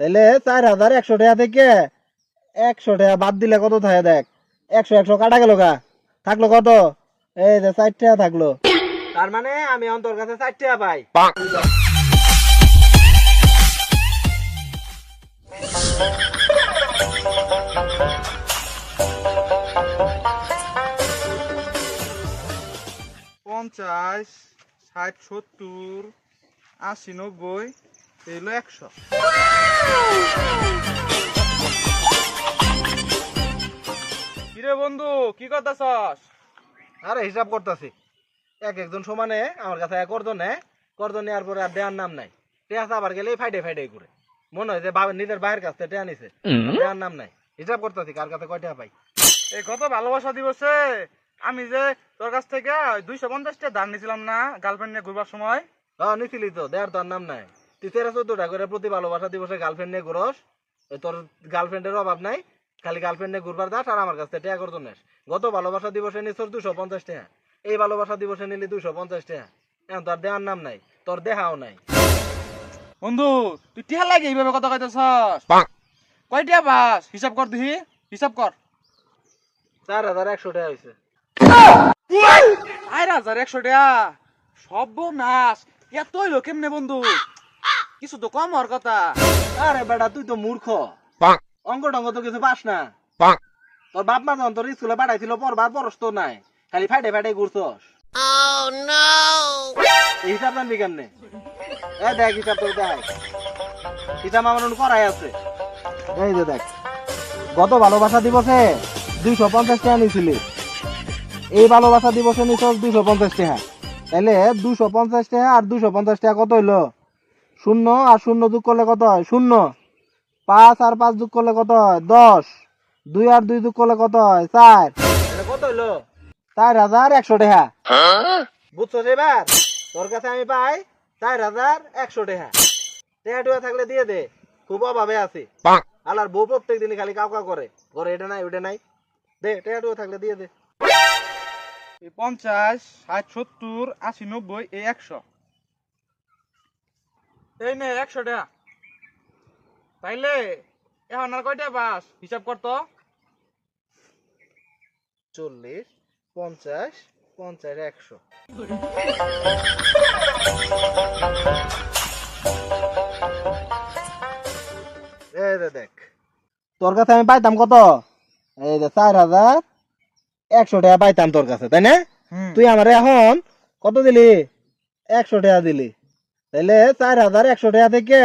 তাইলে 4100 টাকা থেকে 100 টাকা বাদ দিলে কত থাকে দেখ। 100 কাটা গেল গা, থাকলো কত? এই যে 4 টাকা থাকলো। তার মানে আমি অন্তর কাছে 4 টাকা পাই। 50, 60, 70, 80, 90, এলো 100। কিরে বন্ধু, কি করতেছস? আরে হিসাব করতেছি। একজন সমানে আমার কাছে করজন নেওয়ার পরে আর দেওয়ার নাম নাই। টেয়া আবার গেলেই ফাইডে ফাইডে করে মনে হয় যে নিজের ভাইয়ের কাছ থেকে টেয়া নিছে, দেওয়ার নাম নাই। হিসাব করতেছি কার কাছে কয় টাকা পাই। এই গত ভালোবাসা দিবসে আমি যে তোর কাছ থেকে 250 টাকা ধার নিয়েছিলাম না, গার্লফ্রেন্ড নিয়ে ঘুরবার সময়? হ্যাঁ নিছিলি তো, দেওয়ার তোর নাম নাই। তুই 13-14 করে প্রতি ভালোবাসা দিবসে গার্লফ্রেন্ড নিয়ে ঘুরস। তোর গার্লফ্রেন্ডের অভাব নাই, খালি গার্লফ্রেন্ড নিয়ে ঘুরবার দাস আর আমার কাছ থেকে টেয়া করতো নেস। গত ভালোবাসা দিবসে নিছর 250 টাকা, এই ভালোবাসা দিবসে নিলি 250 টাকা। এখন তোর দেওয়ার নাম নাই, তোর দেহাও নাই। বন্ধু তুই টিয়া লাগে এইভাবে কথা কইতেছস? কয় টিয়া বাস? হিসাব কর দেখি, হিসাব কর। 4100 টাকা হয়েছে। 4100 টাকা? সর্বনাশ, এত হইলো কেমনে বন্ধু? কিছু তো কম হওয়ার কথা। আরে বেটা তুই তো মূর্খ, অঙ্ক টঙ্ক তো কিছু পাস না। তোর বাপ মা যখন তোর স্কুলে পাঠাইছিল পড়বার পরশ তো নাই, খালি ফাইডে ফাইডে ঘুরছস। এই হিসাব জানবি কেমনে? দেখ হিসাব তোর দেখ, হিসাব আমার করাই আছে। এই যে দেখ, গত ভালোবাসা দিবসে 250 টাকা নিয়েছিলি, এই ভালোবাসা দিবসে নিছস 250 টাকা। তাহলে 250 টাকা আর 250 টাকা কত হইলো? 0 আর 0 যোগ করলে কত হয়? 0। 5 আর 5 যোগ করলে কত হয়? 10। 2 আর 2 যোগ করলে কত হয়? 4। কত হইলো? 4100 টাকা। বুঝছো এবার? তোর কাছে আমি পাই 4100 টাকা। টাকা থাকলে দিয়ে দে, খুব অভাবে আছি। আলার বউ প্রত্যেক দিনই খালি কাউকা করে, ঘরে এটা নাই ওটা নাই। দে টাকা থাকলে দিয়ে দে। 50, 60, 70, 80, 90, এই 100। এই নে 100 টাকা। তাইলে এখন আর কয়টা বাস? হিসাব কর তো। 40, 50, 50, 100। এই যে দেখ, তোর কাছে আমি পাইতাম কত? এই যে 4100 টাকা পাইতাম তোর কাছে, তাই না? তুই আমারে এখন কত দিলি? 100 টাকা দিলি। তাইলে 4100 টাকা থেকে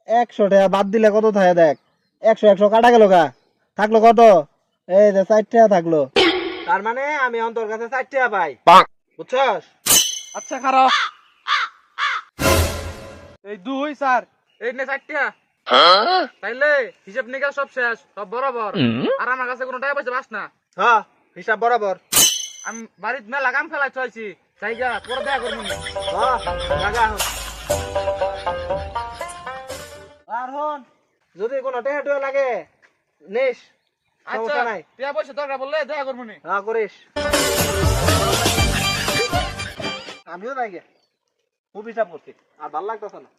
100 টাকা বাদ দিলে কত থাকে দেখ। 100 কাটা গেল গা, থাকলো কত? এই যে 4 টাকা থাকলো। তার মানে আমি এখন তোর কাছে 4 টাকা পাই, বুঝছস? আচ্ছা খারাপ। এই 2 স্যার, এই নে 4 টাকা। তাইলে হিসাব নিকাশ সব শেষ, সব বরাবর। আর আমার কাছে কোনো টাকা পয়সা বাস না। হ্যাঁ হিসাব বরাবর। আমি বাড়িতে মেলা কাম ফেলাই চাইছি, জায়গা পরে দেখা করবো। লাগা এখন। আর হন, যদি কোনো টাকা লাগে নিস, আচ্ছা সমস্যা নাই। টাকা পয়সা দরকার বললে দেখা করবো নি। হ্যাঁ করিস। আমিও নাই গে, খুব হিসাব করছি, আর ভাল লাগতেছে না।